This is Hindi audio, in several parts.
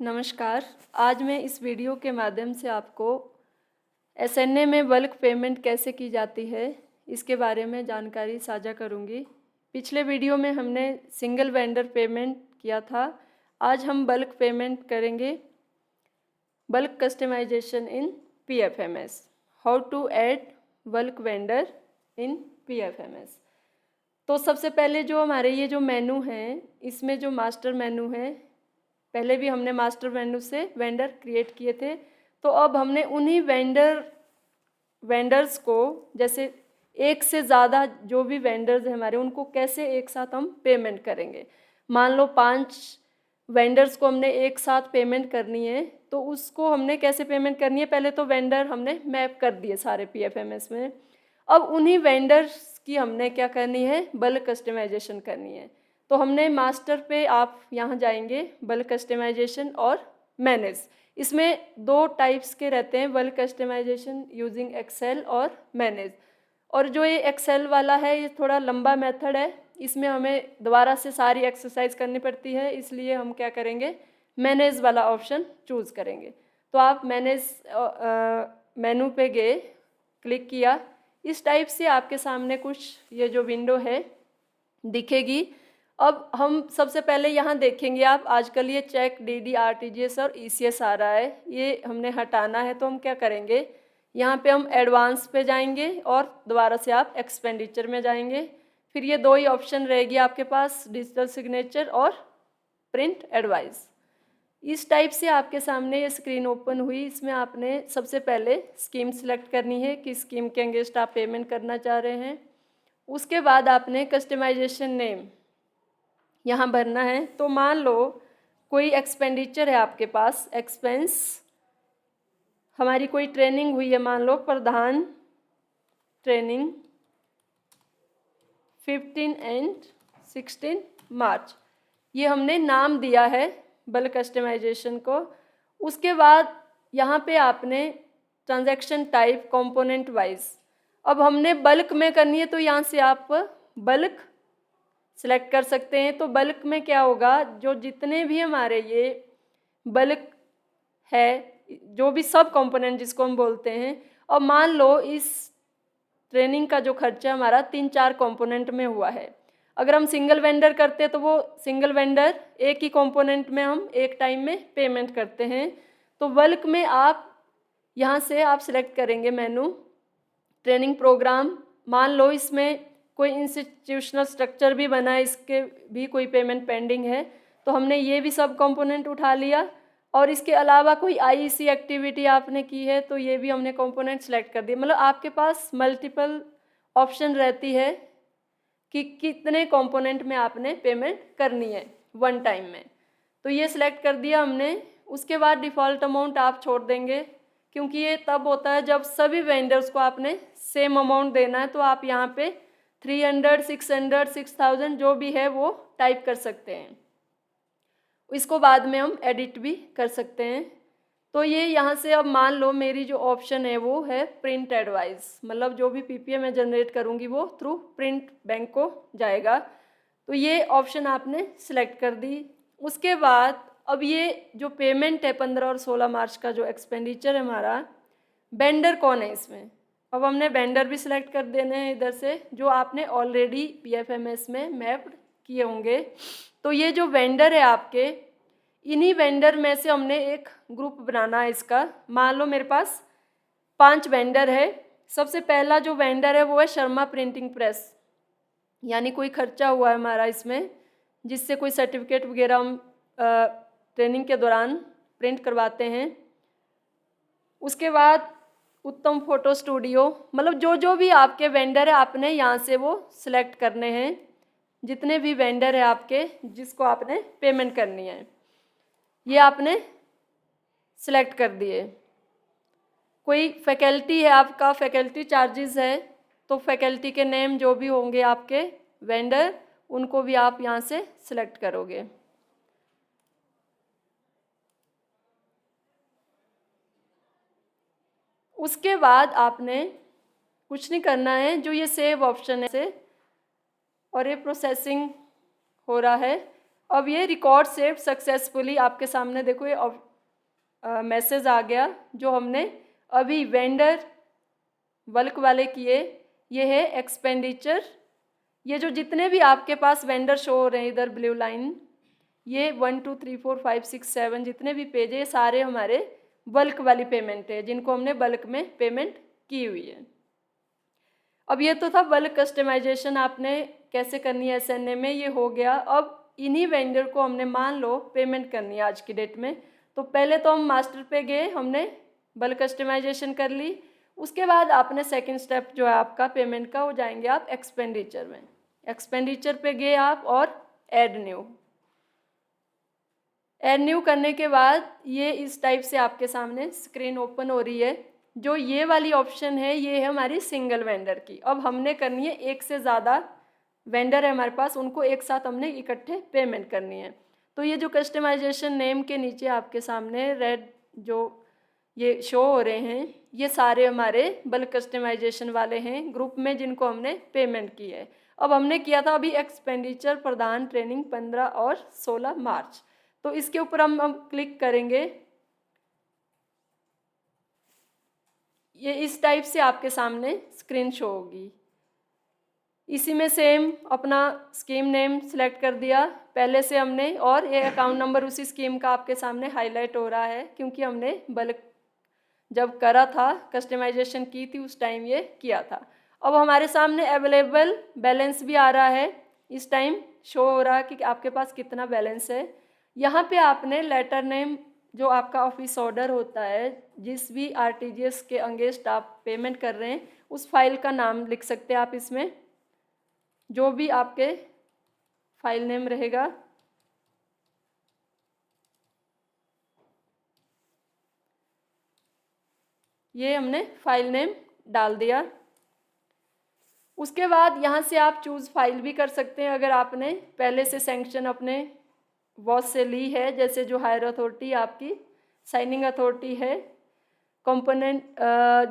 नमस्कार। आज मैं इस वीडियो के माध्यम से आपको एसएनए में बल्क पेमेंट कैसे की जाती है इसके बारे में जानकारी साझा करूंगी। पिछले वीडियो में हमने सिंगल वेंडर पेमेंट किया था। आज हम बल्क पेमेंट करेंगे। Bulk customisation in PFMS. How to add bulk vendor in PFMS. तो सबसे पहले जो हमारे ये जो मेनू है, इसमें जो मास्टर मेनू है, पहले भी हमने मास्टर मेनू से वेंडर क्रिएट किए थे। तो अब हमने उन्हीं वेंडर्स को, जैसे एक से ज़्यादा जो भी वेंडर्स हैं हमारे, उनको कैसे एक साथ हम पेमेंट करेंगे। मान लो 5 वेंडर्स को हमने एक साथ पेमेंट करनी है, तो उसको हमने कैसे पेमेंट करनी है। पहले तो वेंडर हमने मैप कर दिए सारे पीएफएमएस में। अब उन्हीं वेंडर्स की हमने क्या करनी है, बल्क कस्टमाइजेशन करनी है। तो हमने मास्टर पे आप यहाँ जाएंगे, बल्क कस्टमाइजेशन और मैनेज। इसमें 2 टाइप्स के रहते हैं, बल्क कस्टमाइजेशन यूजिंग एक्सेल और मैनेज। और जो ये एक्सेल वाला है ये थोड़ा लंबा मेथड है, इसमें हमें दोबारा से सारी एक्सरसाइज करनी पड़ती है, इसलिए हम क्या करेंगे, मैनेज वाला ऑप्शन चूज़ करेंगे। तो आप मैनेज मेनू पे गए, क्लिक किया, इस टाइप से आपके सामने कुछ ये जो विंडो है दिखेगी। अब हम सबसे पहले यहाँ देखेंगे, आप आजकल ये चेक, डीडी, आरटीजीएस और ईसीएस आ रहा है, ये हमने हटाना है। तो हम क्या करेंगे, यहाँ पे हम एडवांस पे जाएंगे और दोबारा से आप एक्सपेंडिचर में जाएंगे। फिर ये 2 ही ऑप्शन रहेगी आपके पास, डिजिटल सिग्नेचर और प्रिंट एडवाइस। इस टाइप से आपके सामने ये स्क्रीन ओपन हुई। इसमें आपने सबसे पहले स्कीम सिलेक्ट करनी है कि स्कीम के अगेंस्ट आप पेमेंट करना चाह रहे हैं। उसके बाद आपने कस्टमाइजेशन नेम यहाँ भरना है। तो मान लो कोई एक्सपेंडिचर है आपके पास, एक्सपेंस, हमारी कोई ट्रेनिंग हुई है, मान लो प्रधान ट्रेनिंग 15 एंड 16 मार्च, ये हमने नाम दिया है बल्क कस्टमाइजेशन को। उसके बाद यहाँ पे आपने ट्रांजैक्शन टाइप कंपोनेंट वाइज, अब हमने बल्क में करनी है तो यहाँ से आप बल्क सिलेक्ट कर सकते हैं। तो बल्क में क्या होगा, जो जितने भी हमारे ये बल्क है, जो भी सब कंपोनेंट जिसको हम बोलते हैं, और मान लो इस ट्रेनिंग का जो खर्चा हमारा 3-4 कंपोनेंट में हुआ है। अगर हम सिंगल वेंडर करते हैं तो वो सिंगल वेंडर एक ही कंपोनेंट में हम एक टाइम में पेमेंट करते हैं। तो बल्क में आप यहाँ से आप सिलेक्ट करेंगे मेनू, ट्रेनिंग प्रोग्राम। मान लो इसमें कोई इंस्टीट्यूशनल स्ट्रक्चर भी बना है, इसके भी कोई पेमेंट पेंडिंग है, तो हमने ये भी सब कंपोनेंट उठा लिया। और इसके अलावा कोई आईईसी एक्टिविटी आपने की है तो ये भी हमने कंपोनेंट सेलेक्ट कर दिए। मतलब आपके पास मल्टीपल ऑप्शन रहती है कि कितने कंपोनेंट में आपने पेमेंट करनी है वन टाइम में। तो ये सिलेक्ट कर दिया हमने। उसके बाद डिफ़ॉल्ट अमाउंट आप छोड़ देंगे, क्योंकि ये तब होता है जब सभी वेंडर्स को आपने सेम अमाउंट देना है। तो आप यहाँ पे 300, 600, 6000 जो भी है वो टाइप कर सकते हैं। इसको बाद में हम एडिट भी कर सकते हैं। तो ये यहाँ से अब मान लो मेरी जो ऑप्शन है वो है प्रिंट एडवाइस, मतलब जो भी पीपीए मैं जनरेट करूँगी वो थ्रू प्रिंट बैंक को जाएगा। तो ये ऑप्शन आपने सिलेक्ट कर दी। उसके बाद अब ये जो पेमेंट है 15 और 16 मार्च का जो एक्सपेंडिचर है हमारा, वेंडर कौन है इसमें, अब हमने वेंडर भी सिलेक्ट कर देने हैं इधर से, जो आपने ऑलरेडी पीएफएमएस में मैप्ड किए होंगे। तो ये जो वेंडर है आपके, इन्हीं वेंडर में से हमने एक ग्रुप बनाना है इसका। मान लो मेरे पास 5 वेंडर है। सबसे पहला जो वेंडर है वो है शर्मा प्रिंटिंग प्रेस, यानी कोई खर्चा हुआ है हमारा इसमें, जिससे कोई सर्टिफिकेट वगैरह हम ट्रेनिंग के दौरान प्रिंट करवाते हैं। उसके बाद उत्तम फोटो स्टूडियो, मतलब जो जो भी आपके वेंडर है आपने यहाँ से वो सिलेक्ट करने हैं, जितने भी वेंडर है आपके जिसको आपने पेमेंट करनी है ये आपने सिलेक्ट कर दिए। कोई फैकल्टी है आपका, फैकल्टी चार्जेस है, तो फैकल्टी के नेम जो भी होंगे आपके वेंडर, उनको भी आप यहाँ से सिलेक्ट करोगे। उसके बाद आपने कुछ नहीं करना है, जो ये सेव ऑप्शन है और ये प्रोसेसिंग हो रहा है। अब ये रिकॉर्ड सेव सक्सेसफुली, आपके सामने देखो ये मैसेज आ गया जो हमने अभी वेंडर बल्क वाले किए। ये है एक्सपेंडिचर, ये जो जितने भी आपके पास वेंडर शो हो रहे हैं इधर ब्लू लाइन, ये 1 2 3 4 5 6 7 जितने भी पेज है ये सारे हमारे बल्क वाली पेमेंट है जिनको हमने बल्क में पेमेंट की हुई है। अब ये तो था बल्क कस्टमाइजेशन आपने कैसे करनी है SNA में, ये हो गया। अब इन्हीं वेंडर को हमने मान लो पेमेंट करनी है आज की डेट में, तो पहले तो हम मास्टर पे गए, हमने बल्क कस्टमाइजेशन कर ली। उसके बाद आपने सेकंड स्टेप जो है आपका पेमेंट का, हो जाएंगे आप एक्सपेंडिचर में। एक्सपेंडिचर पे गए आप और ऐड न्यू करने के बाद ये इस टाइप से आपके सामने स्क्रीन ओपन हो रही है। जो ये वाली ऑप्शन है ये है हमारी सिंगल वेंडर की। अब हमने करनी है एक से ज़्यादा वेंडर है हमारे पास, उनको एक साथ हमने इकट्ठे पेमेंट करनी है। तो ये जो कस्टमाइजेशन नेम के नीचे आपके सामने रेड जो ये शो हो रहे हैं, ये सारे हमारे बल्क कस्टमाइजेशन वाले हैं ग्रुप में जिनको हमने पेमेंट की है। अब हमने किया था अभी एक्सपेंडिचर प्रदान ट्रेनिंग 15 और 16 मार्च, तो इसके ऊपर हम क्लिक करेंगे। ये इस टाइप से आपके सामने स्क्रीन शो होगी। इसी में सेम अपना स्कीम नेम सेलेक्ट कर दिया पहले से हमने, और ये अकाउंट नंबर उसी स्कीम का आपके सामने हाईलाइट हो रहा है क्योंकि हमने बल्क जब करा था कस्टमाइजेशन की थी उस टाइम ये किया था। अब हमारे सामने अवेलेबल बैलेंस भी आ रहा है, इस टाइम शो हो रहा है कि आपके पास कितना बैलेंस है। यहाँ पे आपने लेटर नेम जो आपका ऑफिस ऑर्डर होता है, जिस भी RTGS के अगेंस्ट आप पेमेंट कर रहे हैं उस फाइल का नाम लिख सकते हैं आप इसमें, जो भी आपके फाइल नेम रहेगा। ये हमने फाइल नेम डाल दिया। उसके बाद यहाँ से आप चूज़ फाइल भी कर सकते हैं अगर आपने पहले से सैंक्शन अपने बॉस से ली है, जैसे जो हायर अथॉरिटी आपकी साइनिंग अथॉरिटी है, कंपोनेंट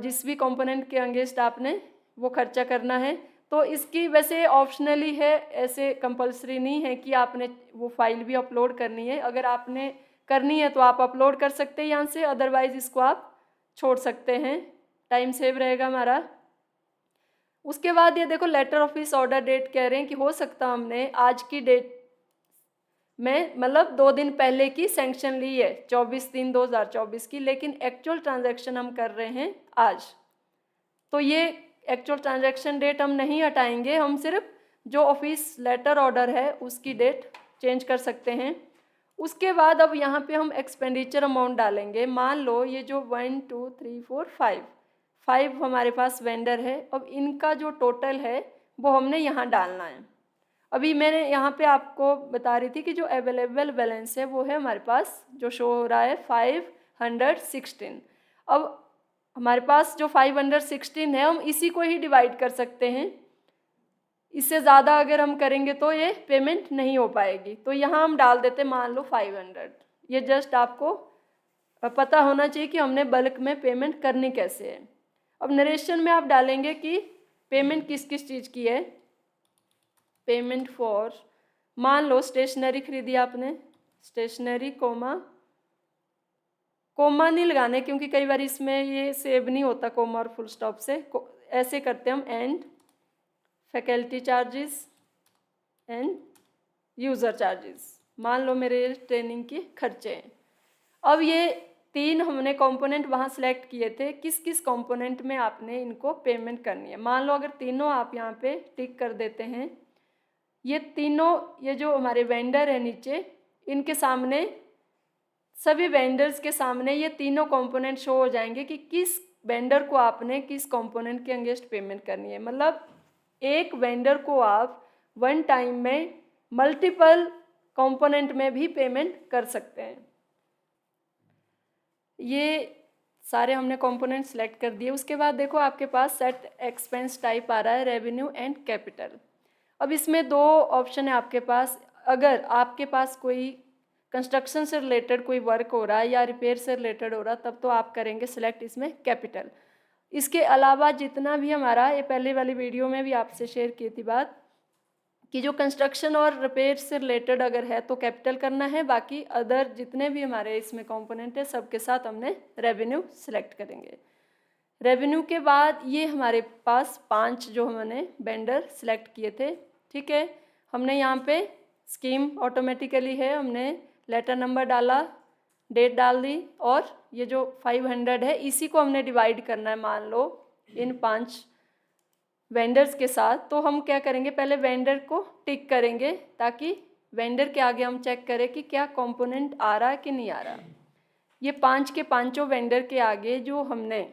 जिस भी कंपोनेंट के अगेंस्ट आपने वो खर्चा करना है। तो इसकी वैसे ऑप्शनली है, ऐसे कंपलसरी नहीं है कि आपने वो फाइल भी अपलोड करनी है। अगर आपने करनी है तो आप अपलोड कर सकते हैं यहाँ से, अदरवाइज़ इसको आप छोड़ सकते हैं, टाइम सेव रहेगा हमारा। उसके बाद ये देखो लेटर ऑफिस ऑर्डर डेट कह रहे हैं कि हो सकता हमने आज की डेट में मतलब 2 दिन पहले की सैंक्शन ली है 24/3/2024 की, लेकिन एक्चुअल ट्रांजैक्शन हम कर रहे हैं आज। तो ये एक्चुअल ट्रांजैक्शन डेट हम नहीं हटाएंगे, हम सिर्फ जो ऑफिस लेटर ऑर्डर है उसकी डेट चेंज कर सकते हैं। उसके बाद अब यहाँ पे हम एक्सपेंडिचर अमाउंट डालेंगे। मान लो ये जो 1 2 3 4 5 हमारे पास वेंडर है, अब इनका जो टोटल है वो हमने यहाँ डालना है। अभी मैंने यहाँ पे आपको बता रही थी कि जो अवेलेबल बैलेंस है वो है हमारे पास जो शो हो रहा है 516। अब हमारे पास जो 516 है हम इसी को ही डिवाइड कर सकते हैं, इससे ज़्यादा अगर हम करेंगे तो ये पेमेंट नहीं हो पाएगी। तो यहाँ हम डाल देते मान लो 500। ये जस्ट आपको पता होना चाहिए कि हमने बल्क में पेमेंट करनी कैसे है। अब नरेशन में आप डालेंगे कि पेमेंट किस किस चीज़ की है। पेमेंट फॉर, मान लो स्टेशनरी खरीदी आपने, स्टेशनरी कोमा नहीं लगाने क्योंकि कई बार इसमें ये सेव नहीं होता कोमा और फुल स्टॉप से, ऐसे करते हम and faculty charges end user charges. मान लो मेरे ट्रेनिंग के खर्चे हैं। अब ये 3 हमने कंपोनेंट वहाँ सेलेक्ट किए थे, किस किस कंपोनेंट में आपने इनको पेमेंट करनी है। मान लो अगर तीनों आप यहाँ पे टिक कर देते हैं, ये तीनों ये जो हमारे वेंडर है नीचे, इनके सामने सभी वेंडर्स के सामने ये तीनों कंपोनेंट शो हो जाएंगे कि किस वेंडर को आपने किस कंपोनेंट के अगेंस्ट पेमेंट करनी है। मतलब एक वेंडर को आप वन टाइम में मल्टीपल कंपोनेंट में भी पेमेंट कर सकते हैं। ये सारे हमने कंपोनेंट सेलेक्ट कर दिए। उसके बाद देखो आपके पास सेट एक्सपेंस टाइप आ रहा है रेवेन्यू एंड कैपिटल। अब इसमें 2 ऑप्शन है आपके पास। अगर आपके पास कोई कंस्ट्रक्शन से रिलेटेड कोई वर्क हो रहा है या रिपेयर से रिलेटेड हो रहा है तब तो आप करेंगे सिलेक्ट इसमें कैपिटल। इसके अलावा जितना भी हमारा, ये पहले वाली वीडियो में भी आपसे शेयर की थी बात कि जो कंस्ट्रक्शन और रिपेयर से रिलेटेड अगर है तो कैपिटल करना है, बाकी अदर जितने भी हमारे इसमें कंपोनेंट है सबके साथ हमने रेवेन्यू सिलेक्ट करेंगे। रेवेन्यू के बाद ये हमारे पास 5 जो हमने वेंडर सिलेक्ट किए थे, ठीक है। हमने यहाँ पे स्कीम ऑटोमेटिकली है, हमने लेटर नंबर डाला, डेट डाल दी, और ये जो 500 है इसी को हमने डिवाइड करना है मान लो इन 5 वेंडर्स के साथ। तो हम क्या करेंगे, पहले वेंडर को टिक करेंगे ताकि वेंडर के आगे हम चेक करें कि क्या कंपोनेंट आ रहा है कि नहीं आ रहा। ये 5 के पांचों वेंडर के आगे जो हमने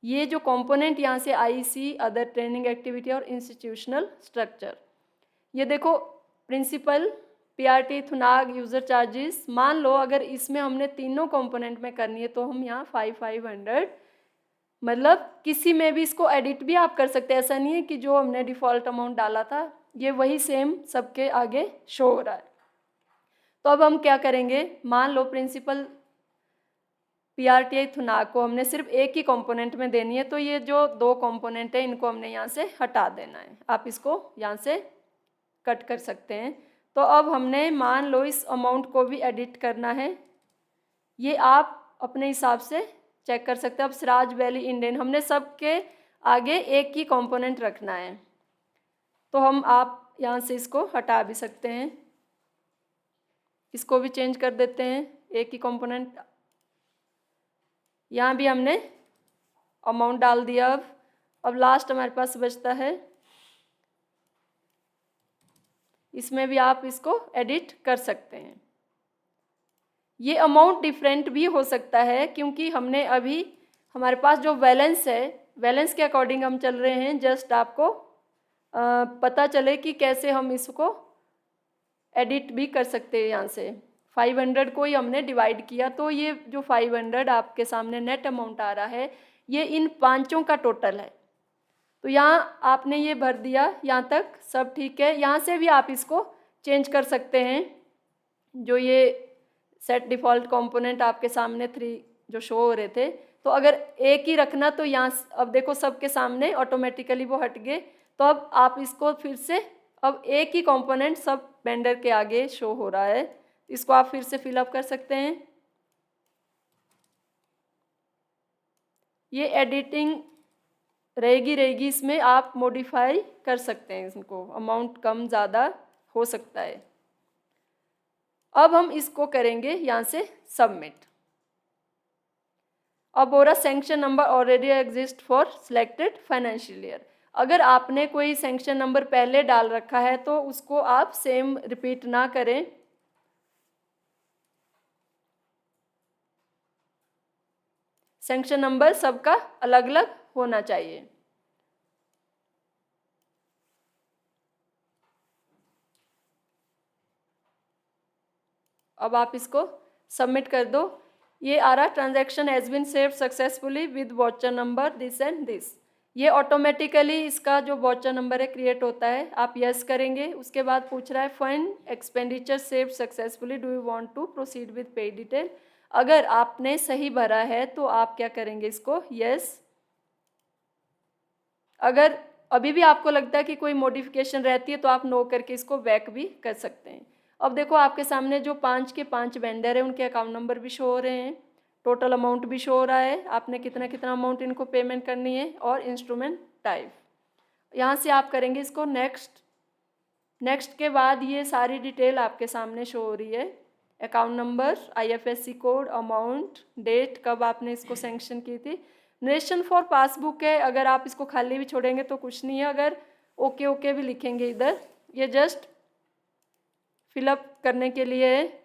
ये जो कंपोनेंट यहाँ से आईसी, अदर ट्रेनिंग एक्टिविटी और इंस्टीट्यूशनल स्ट्रक्चर, ये देखो principal, PRT, Thunag, user charges, मान लो अगर इसमें हमने तीनों कंपोनेंट में करनी है तो हम यहाँ 500 मतलब किसी में भी इसको एडिट भी आप कर सकते हैं, ऐसा नहीं है कि जो हमने डिफ़ॉल्ट अमाउंट डाला था ये वही सेम सबके आगे शो हो रहा है। तो अब हम क्या करेंगे, मान लो प्रिंसिपल, पीआरटीआई, थुनाग को हमने सिर्फ एक ही कंपोनेंट में देनी है, तो ये जो 2 कंपोनेंट है इनको हमने यहाँ से हटा देना है। आप इसको यहाँ से कट कर सकते हैं। तो अब हमने मान लो इस अमाउंट को भी एडिट करना है, ये आप अपने हिसाब से चेक कर सकते हैं। अब सिराज वैली इंडियन हमने सबके आगे एक ही कंपोनेंट रखना है, तो आप यहाँ से इसको हटा भी सकते हैं, इसको भी चेंज कर देते हैं, एक ही कंपोनेंट। यहाँ भी हमने अमाउंट डाल दिया। अब लास्ट हमारे पास बचता है, इसमें भी आप इसको एडिट कर सकते हैं। ये अमाउंट डिफरेंट भी हो सकता है क्योंकि हमने अभी हमारे पास जो बैलेंस है, बैलेंस के अकॉर्डिंग हम चल रहे हैं। जस्ट आपको पता चले कि कैसे हम इसको एडिट भी कर सकते हैं। यहाँ से 500 को ही हमने डिवाइड किया, तो ये जो 500 आपके सामने नेट अमाउंट आ रहा है ये इन पांचों का टोटल है। तो यहाँ आपने ये भर दिया, यहाँ तक सब ठीक है। यहाँ से भी आप इसको चेंज कर सकते हैं। जो ये सेट डिफ़ॉल्ट कंपोनेंट आपके सामने 3 जो शो हो रहे थे, तो अगर एक ही रखना तो यहाँ अब देखो सबके सामने ऑटोमेटिकली वो हट गए। तो अब आप इसको फिर से, अब एक ही कंपोनेंट सब वेंडर के आगे शो हो रहा है, इसको आप फिर से फिलअप कर सकते हैं। ये एडिटिंग रहेगी, इसमें आप मॉडिफाई कर सकते हैं, इसको अमाउंट कम ज़्यादा हो सकता है। अब हम इसको करेंगे यहाँ से सबमिट। अब हो रहा sanction number already exist for selected financial year. अगर आपने कोई सैंक्शन नंबर पहले डाल रखा है तो उसको आप सेम रिपीट ना करें। सैंक्शन नंबर सबका अलग अलग होना चाहिए। अब आप इसको सबमिट कर दो। ये आ रहा transaction has been saved successfully with voucher number this and this. ये ऑटोमेटिकली इसका जो वाउचर नंबर है क्रिएट होता है। आप यस करेंगे, उसके बाद पूछ रहा है fund expenditure saved successfully, do you want to proceed with pay detail. अगर आपने सही भरा है तो आप क्या करेंगे, इसको यस। अगर अभी भी आपको लगता है कि कोई मॉडिफिकेशन रहती है तो आप नो करके इसको बैक भी कर सकते हैं। अब देखो आपके सामने जो 5 के 5 वेंडर हैं उनके अकाउंट नंबर भी शो हो रहे हैं, टोटल अमाउंट भी शो हो रहा है, आपने कितना कितना अमाउंट इनको पेमेंट करनी है, और इंस्ट्रूमेंट टाइप। यहाँ से आप करेंगे इसको नेक्स्ट। नेक्स्ट के बाद ये सारी डिटेल आपके सामने शो हो रही है, account number, IFSC code, amount, date, कब आपने इसको सैंक्शन की थी। नरेशन फॉर पासबुक है, अगर आप इसको खाली भी छोड़ेंगे तो कुछ नहीं है, अगर ओके ओके भी लिखेंगे इधर, ये जस्ट फिलअप करने के लिए है।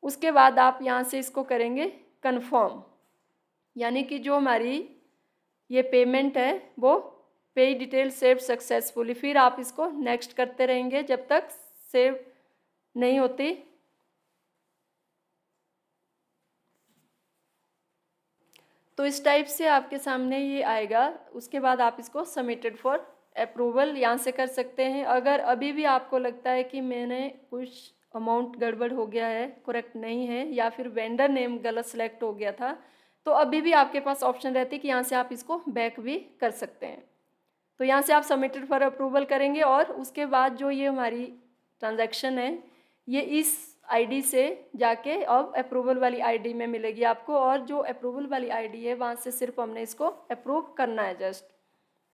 उसके बाद आप यहाँ से इसको करेंगे कंफर्म, यानी कि जो हमारी ये पेमेंट है वो पे डिटेल सेव सक्सेसफुली। फिर आप इसको नेक्स्ट करते रहेंगे जब तक सेव नहीं होती। तो इस टाइप से आपके सामने ये आएगा। उसके बाद आप इसको सबमिटेड फॉर अप्रूवल यहाँ से कर सकते हैं। अगर अभी भी आपको लगता है कि मैंने कुछ अमाउंट गड़बड़ हो गया है, करेक्ट नहीं है, या फिर वेंडर नेम गलत सेलेक्ट हो गया था, तो अभी भी आपके पास ऑप्शन रहती है कि यहाँ से आप इसको बैक भी कर सकते हैं। तो यहाँ से आप सबमिटेड फॉर अप्रूवल करेंगे और उसके बाद जो ये हमारी ट्रांजैक्शन है ये इस आईडी से जाके अब अप्रूवल वाली आईडी में मिलेगी आपको, और जो अप्रूवल वाली आईडी है वहाँ से सिर्फ हमने इसको अप्रूव करना है जस्ट।